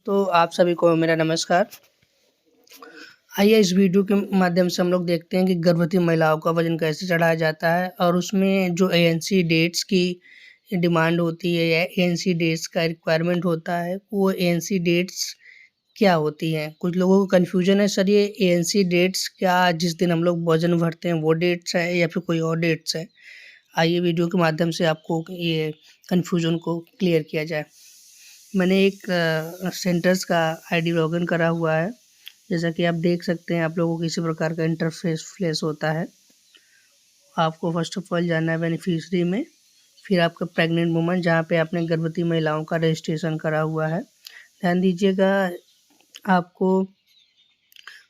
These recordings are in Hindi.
तो आप सभी को मेरा नमस्कार। आइए इस वीडियो के माध्यम से हम लोग देखते हैं कि गर्भवती महिलाओं का वज़न कैसे चढ़ाया जाता है और उसमें जो एएनसी डेट्स की डिमांड होती है या एएनसी डेट्स का रिक्वायरमेंट होता है, वो एएनसी डेट्स क्या होती हैं। कुछ लोगों को कन्फ्यूजन है, सर ये एएनसी डेट्स क्या जिस दिन हम लोग वज़न भरते हैं वो डेट्स है या फिर कोई और डेट्स है। आइए वीडियो के माध्यम से आपको ये कन्फ्यूजन को क्लियर किया जाए। मैंने एक सेंटर्स का आईडी लॉगिन करा हुआ है। जैसा कि आप देख सकते हैं, आप लोगों को किसी प्रकार का इंटरफेस फ्लैश होता है। आपको फर्स्ट ऑफ ऑल जाना है बेनिफिशियरी में, फिर आपका प्रेग्नेंट वुमन जहाँ पे आपने गर्भवती महिलाओं का रजिस्ट्रेशन करा हुआ है। ध्यान दीजिएगा, आपको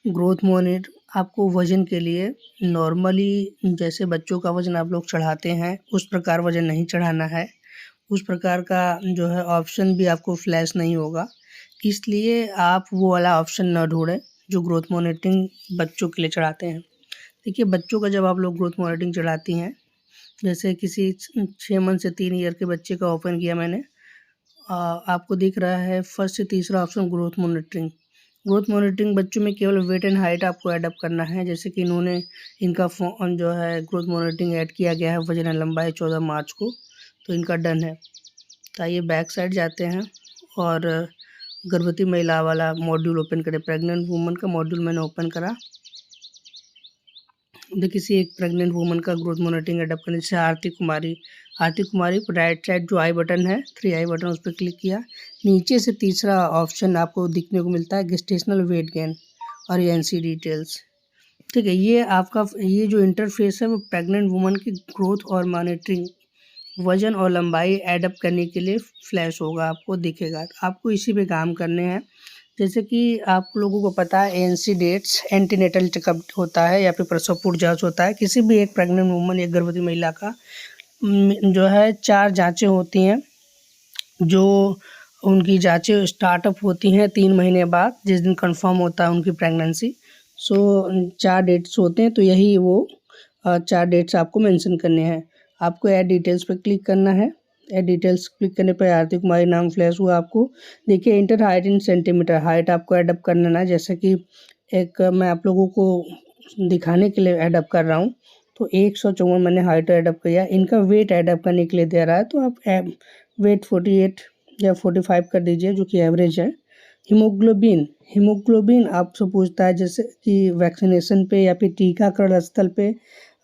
ग्रोथ मॉनिटर आपको वज़न के लिए नॉर्मली जैसे बच्चों का वज़न आप लोग चढ़ाते हैं उस प्रकार वज़न नहीं चढ़ाना है। उस प्रकार का जो है ऑप्शन भी आपको फ्लैश नहीं होगा, इसलिए आप वो वाला ऑप्शन ना ढूंढें जो ग्रोथ मॉनिटरिंग बच्चों के लिए चढ़ाते हैं। देखिए, बच्चों का जब आप लोग ग्रोथ मॉनिटरिंग चढ़ाती हैं, जैसे किसी 6 मंथ से 3 ईयर के बच्चे का ओपन किया मैंने, आपको दिख रहा है फर्स्ट से तीसरा option growth monitoring. Growth monitoring बच्चों में केवल वेट एंड हाइट आपको एडअप करना है। जैसे कि इनका फ़ोन जो है ग्रोथ मॉनिटरिंग ऐड किया गया है वजन और लंबाई 14 मार्च को, तो इनका डन है। तो आइए बैक साइड जाते हैं और गर्भवती महिला वाला मॉड्यूल ओपन करें। प्रेग्नेंट वुमन का मॉड्यूल मैंने ओपन करा। देखिए, किसी एक प्रेग्नेंट वुमन का ग्रोथ मॉनिटरिंग एडअप करने से आरती कुमारी राइट साइड जो आई बटन है 3 आई बटन, उस पर क्लिक किया। नीचे से तीसरा ऑप्शन आपको दिखने को मिलता है गेस्टेशनल वेट गेन और एएनसी डिटेल्स। ठीक है, ये आपका ये जो इंटरफेस है वो प्रेग्नेंट वुमन की ग्रोथ और मॉनिटरिंग वज़न और लंबाई एडअप करने के लिए फ्लैश होगा, आपको दिखेगा। आपको इसी पे काम करने हैं। जैसे कि आप लोगों को पता है एएनसी डेट्स एंटीनेटल चेकअप होता है या फिर प्रसव पूर्व जाँच होता है। किसी भी एक प्रेग्नेंट वुमन या गर्भवती महिला का जो है 4 जाँचें होती हैं, जो उनकी जाँचें स्टार्टअप होती हैं 3 महीने बाद, जिस दिन कंफर्म होता है उनकी प्रेगनेंसी। 4 डेट्स होते हैं, तो यही वो 4 डेट्स आपको मेंशन करने हैं। आपको ऐड डिटेल्स पे क्लिक करना है। ऐड डिटेल्स क्लिक करने पर आरती कुमारी नाम फ्लैश हुआ आपको। देखिए, inter height in centimetre, height आपको एडअप करना है। जैसे कि एक मैं आप लोगों को दिखाने के लिए एडअप कर रहा हूँ, तो 154 मैंने हाइट एडअप किया। इनका वेट एडअप करने के लिए दे रहा है, तो आप वेट 48 या 45 कर दीजिए, जो कि एवरेज है। हीमोग्लोबिन आपसे पूछता है, जैसे कि वैक्सीनेशन पे या फिर टीकाकरण स्थल पे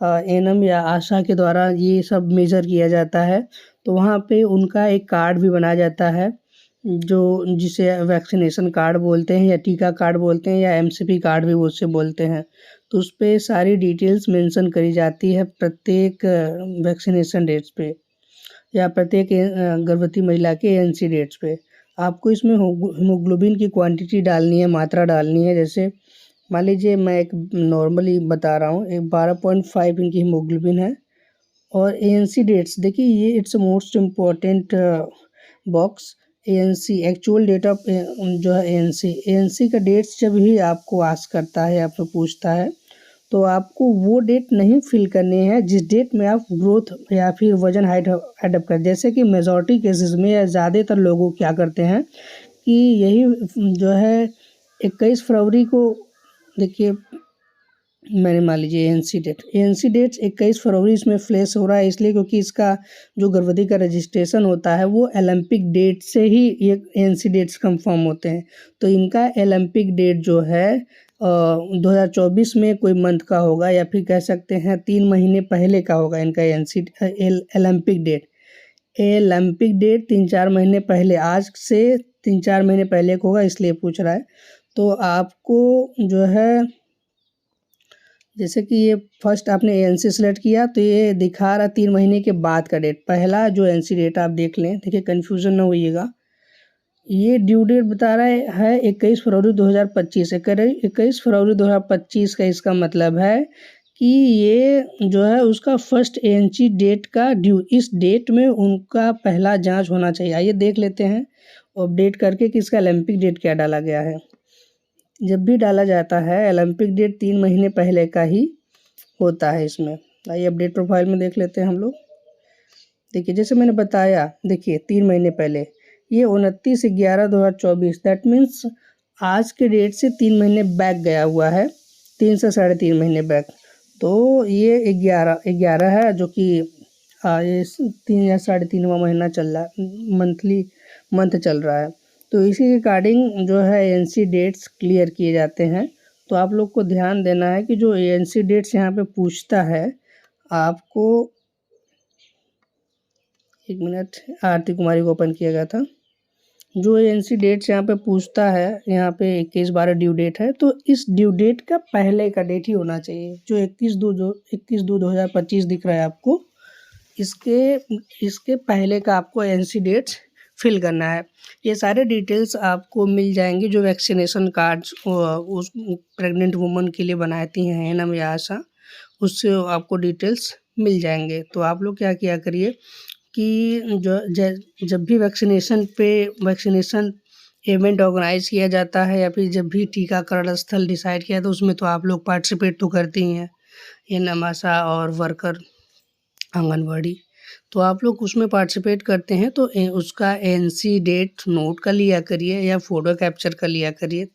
एएनएम या आशा के द्वारा ये सब मेज़र किया जाता है, तो वहाँ पे उनका एक कार्ड भी बनाया जाता है, जो जिसे वैक्सीनेशन कार्ड बोलते हैं या टीका कार्ड बोलते हैं या एमसीपी कार्ड भी उससे बोलते हैं। तो उस पर सारी डिटेल्स मेंशन करी जाती है प्रत्येक वैक्सीनेशन डेट्स पे या प्रत्येक गर्भवती महिला के एएनसी डेट्स पे। आपको इसमें हीमोग्लोबिन की क्वांटिटी डालनी है, मात्रा डालनी है। जैसे मान लीजिए मैं एक नॉर्मली बता रहा हूँ, एक 12.5 इनकी हीमोग्लोबिन है। और एएनसी डेट्स देखिए, ये it's most important box. ANC actual date of जो है एएनसी का डेट्स जब भी आपको आस्क करता है, आपको पूछता है, तो आपको वो डेट नहीं फिल करनी है जिस डेट में आप ग्रोथ या फिर वजन हाइट एडअप कर। जैसे कि मेजॉरिटी केसेस में या ज़्यादातर लोग क्या करते हैं कि यही जो है 21 फरवरी को, देखिए मैंने मान लीजिए एएनसी डेट्स 21 फरवरी इसमें फ्लैश हो रहा है, इसलिए क्योंकि इसका जो गर्भवती का रजिस्ट्रेशन होता है वो ओलंपिक डेट से ही ये एएनसी डेट्स कंफर्म होते हैं। तो इनका ओलंपिक डेट जो है 2024 में कोई मंथ का होगा, या फिर कह सकते हैं 3 महीने पहले का होगा इनका ओलंपिक डेट। ओलंपिक डेट 3-4 महीने पहले, आज से 3-4 महीने पहले का होगा, इसलिए पूछ रहा है। तो आपको जो है, जैसे कि ये फर्स्ट आपने एएनसी सेलेक्ट किया, तो ये दिखा रहा 3 महीने के बाद का डेट। पहला जो एएनसी डेट आप देख लें, देखिए कन्फ्यूज़न ना होइएगा। ये ड्यू डेट बता रहा है 21 फरवरी 2025 है। करीब 21 फरवरी 2025 का इसका मतलब है कि ये जो है उसका फर्स्ट एएनसी डेट का ड्यू, इस डेट में उनका पहला जांच होना चाहिए। आइए देख लेते हैं अपडेट करके कि इसका ओलंपिक डेट क्या डाला गया है। जब भी डाला जाता है ओलंपिक डेट 3 महीने पहले का ही होता है इसमें। आइए अपडेट प्रोफाइल में देख लेते हैं हम लोग। देखिए, जैसे मैंने बताया, देखिए 3 महीने पहले ये 29/11/2024 दैट मीन्स आज के डेट से 3 महीने बैक गया हुआ है, 3 से 3.5 महीने बैक। तो ये 11 है जो कि ये 3 या 3.5वां महीना चल रहा है, मंथ चल रहा है। तो इसी के अकॉर्डिंग जो है एएनसी डेट्स क्लियर किए जाते हैं। तो आप लोग को ध्यान देना है कि जो एएनसी डेट्स यहाँ पे पूछता है आपको, एक मिनट, आरती कुमारी को ओपन किया गया था। जो एएनसी डेट्स यहाँ पे पूछता है, यहाँ पे 21/12 ड्यू डेट है, तो इस ड्यू डेट का पहले का डेट ही होना चाहिए। जो 21/2/2025 दिख रहा है आपको, इसके पहले का आपको एएनसी डेट्स फिल करना है। ये सारे डिटेल्स आपको मिल जाएंगे जो वैक्सीनेशन कार्ड्स उस प्रेग्नेंट वुमन के लिए बनाती हैं एनम या आशा, उससे आपको डिटेल्स मिल जाएंगे। तो आप लोग क्या किया करिए कि जब भी वैक्सीनेशन इवेंट ऑर्गेनाइज किया जाता है या फिर जब भी टीकाकरण स्थल डिसाइड किया तो उसमें तो आप लोग पार्टिसिपेट तो करती हैं, एनम आशा और वर्कर आंगनवाड़ी, तो आप लोग उसमें पार्टिसिपेट करते हैं तो उसका एएनसी डेट नोट कर लिया करिए या फ़ोटो कैप्चर कर लिया करिए,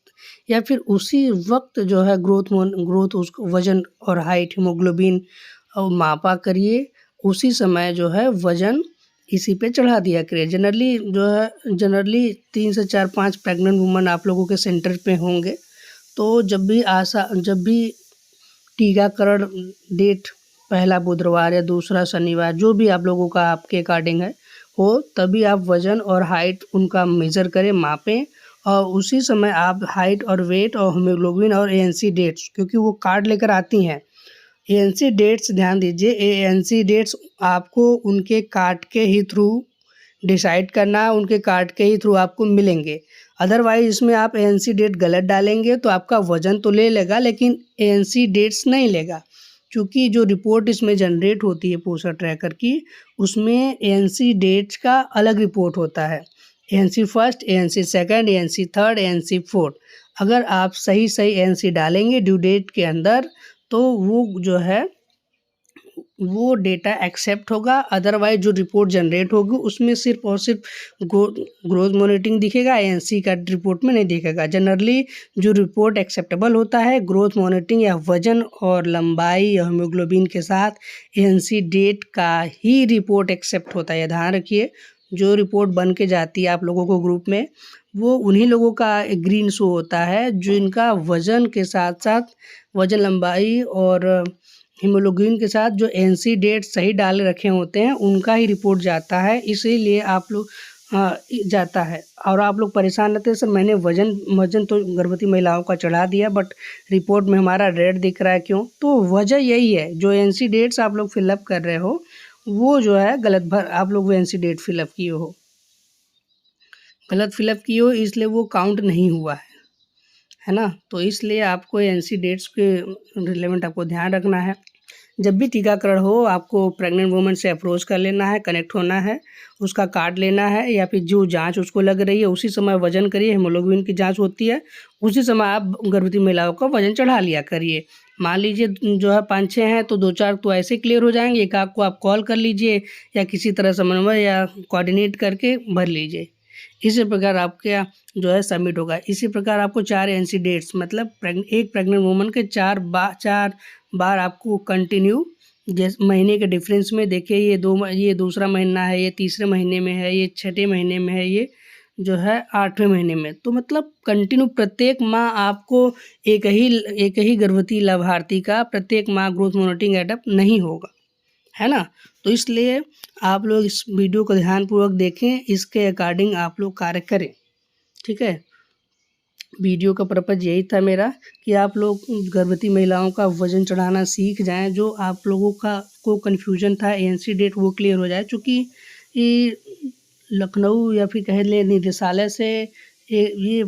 या फिर उसी वक्त जो है ग्रोथ उसको वज़न और हाइट हीमोग्लोबिन और मापा करिए, उसी समय जो है वज़न इसी पे चढ़ा दिया करिए। जनरली 3 से 4-5 प्रेग्नेंट वुमन आप लोगों के सेंटर पे होंगे, तो जब भी टीकाकरण डेट पहला बुधवार या दूसरा शनिवार, जो भी आप लोगों का आपके अकॉर्डिंग है हो, तभी आप वज़न और हाइट उनका मेज़र करें, मापें, और उसी समय आप हाइट और वेट और हीमोग्लोबिन और एएनसी डेट्स, क्योंकि वो कार्ड लेकर आती हैं। एएनसी डेट्स ध्यान दीजिए, एएनसी डेट्स आपको उनके कार्ड के ही थ्रू डिसाइड करना है, उनके कार्ड के ही थ्रू आपको मिलेंगे। अदरवाइज इसमें आप एएनसी डेट गलत डालेंगे तो आपका वज़न तो ले लेगा लेकिन एएनसी डेट्स नहीं लेगा, क्योंकि जो रिपोर्ट इसमें जनरेट होती है पोस्टर ट्रैकर की, उसमें एएनसी डेट्स का अलग रिपोर्ट होता है, ANC first, ANC second, ANC third, ANC fourth. अगर आप सही एएनसी डालेंगे ड्यू डेट के अंदर तो वो जो है वो डेटा एक्सेप्ट होगा, अदरवाइज जो रिपोर्ट जनरेट होगी उसमें सिर्फ और सिर्फ ग्रोथ मॉनिटरिंग दिखेगा, एएनसी का रिपोर्ट में नहीं दिखेगा। जनरली जो रिपोर्ट एक्सेप्टेबल होता है ग्रोथ मॉनिटरिंग या वजन और लंबाई या हीमोग्लोबिन के साथ एएनसी डेट का ही रिपोर्ट एक्सेप्ट होता है। ध्यान रखिए, जो रिपोर्ट बन के जाती है आप लोगों को ग्रुप में, वो उन्हीं लोगों का ग्रीन शो होता है जो इनका वज़न के साथ साथ वज़न, लंबाई और हीमोग्लोबिन के साथ जो एएनसी डेट सही डाले रखे होते हैं उनका ही रिपोर्ट जाता है। इसीलिए आप लोग जाता है और आप लोग परेशान रहते हैं, सर मैंने वज़न तो गर्भवती महिलाओं का चढ़ा दिया बट रिपोर्ट में हमारा रेड दिख रहा है क्यों? तो वजह यही है, जो एएनसी डेट्स आप लोग फिलअप कर रहे हो वो जो है गलत आप लोग वो एएनसी डेट फिलअप किए हो, गलत फिलअप किए हो, इसलिए वो काउंट नहीं हुआ है ना। तो इसलिए आपको एएनसी डेट्स के रिलेवेंट आपको ध्यान रखना है। जब भी टीकाकरण हो आपको प्रेग्नेंट वुमन से अप्रोच कर लेना है, कनेक्ट होना है, उसका कार्ड लेना है या फिर जो जांच उसको लग रही है उसी समय वजन करिए, हीमोग्लोबिन की जांच होती है उसी समय आप गर्भवती महिलाओं का वजन चढ़ा लिया करिए। मान लीजिए जो है 5-6 हैं तो 2-4 तो ऐसे क्लियर हो जाएंगे, एक आध को आप कॉल कर लीजिए या किसी तरह समन्वय या कोऑर्डिनेट करके भर लीजिए। इसी प्रकार आपका जो है सबमिट होगा। इसी प्रकार आपको 4 एएनसी डेट्स मतलब एक प्रेग्नेंट वुमन के 4 बार आपको कंटिन्यू जैसे महीने के डिफरेंस में, देखिए ये दूसरा महीना है, ये तीसरे महीने में है, ये छठे महीने में है, ये जो है 8वें महीने में, तो मतलब कंटिन्यू प्रत्येक माह आपको एक ही गर्भवती लाभार्थी का प्रत्येक माह ग्रोथ मॉनिटरिंग एडअप नहीं होगा, है ना। तो इसलिए आप लोग इस वीडियो को ध्यानपूर्वक देखें, इसके अकॉर्डिंग आप लोग कार्य करें, ठीक है। वीडियो का पर्पज़ यही था मेरा कि आप लोग गर्भवती महिलाओं का वज़न चढ़ाना सीख जाएं, जो आप लोगों को कन्फ्यूजन था एएनसी डेट वो क्लियर हो जाए, चूँकि ये लखनऊ या फिर कह लें निदेशालय से ये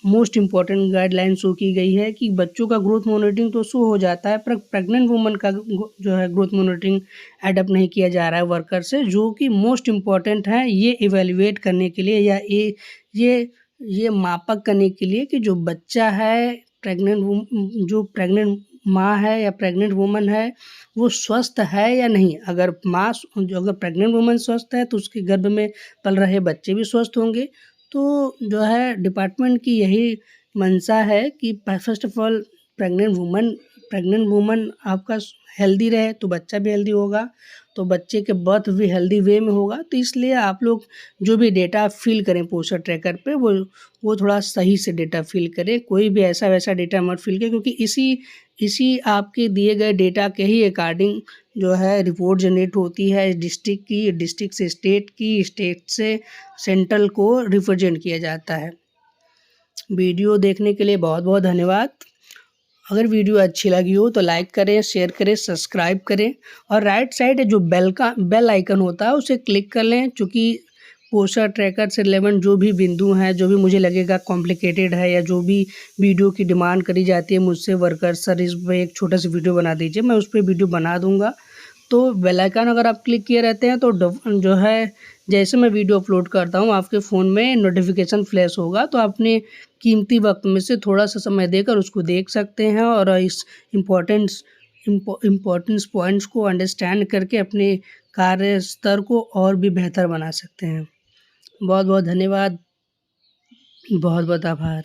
मोस्ट इम्पॉर्टेंट गाइडलाइन शो की गई है कि बच्चों का ग्रोथ मॉनिटरिंग तो शो हो जाता है पर प्रेग्नेंट वुमन का जो है ग्रोथ मॉनिटरिंग एडअप नहीं किया जा रहा है वर्कर से, जो कि मोस्ट इम्पॉर्टेंट है ये इवेल्युएट करने के लिए या ये मापक करने के लिए कि जो बच्चा है प्रेग्नेंट माँ है या प्रेग्नेंट वुमन है वो स्वस्थ है या नहीं। अगर अगर प्रेग्नेंट वुमन स्वस्थ है तो उसके गर्भ में पल रहे बच्चे भी स्वस्थ होंगे। तो जो है डिपार्टमेंट की यही मंशा है कि first of all pregnant woman आपका हेल्दी रहे तो बच्चा भी हेल्दी होगा, तो बच्चे के बर्थ भी हेल्दी वे में होगा। तो इसलिए आप लोग जो भी डेटा फिल करें पोस्चर ट्रैकर पे वो थोड़ा सही से डेटा फिल करें। कोई भी ऐसा वैसा डेटा मत फिल करें, क्योंकि इसी आपके दिए गए डेटा के ही अकॉर्डिंग जो है रिपोर्ट जनरेट होती है डिस्ट्रिक्ट की, डिस्ट्रिक्ट से स्टेट की, स्टेट से सेंट्रल को रिप्रेजेंट किया जाता है। वीडियो देखने के लिए बहुत बहुत धन्यवाद। अगर वीडियो अच्छी लगी हो तो लाइक करें, शेयर करें, सब्सक्राइब करें और राइट साइड जो बेल आइकन होता है उसे क्लिक कर लें, चूँकि पोस्चर ट्रैकर से रिलेवेंट जो भी बिंदु हैं, जो भी मुझे लगेगा कॉम्प्लिकेटेड है या जो भी वीडियो की डिमांड करी जाती है मुझसे वर्कर, सर इस पर एक छोटा सा वीडियो बना दीजिए, मैं उस पर वीडियो बना दूंगा। तो बेल आइकन अगर आप क्लिक किए रहते हैं तो जो है जैसे मैं वीडियो अपलोड करता हूँ आपके फ़ोन में नोटिफिकेशन फ्लैश होगा, तो आप अपने कीमती वक्त में से थोड़ा सा समय देकर उसको देख सकते हैं और इस इम्पोर्टेंस पॉइंट्स को अंडरस्टैंड करके अपने कार्य स्तर को और भी बेहतर बना सकते हैं। बहुत बहुत धन्यवाद, बहुत बहुत आभार।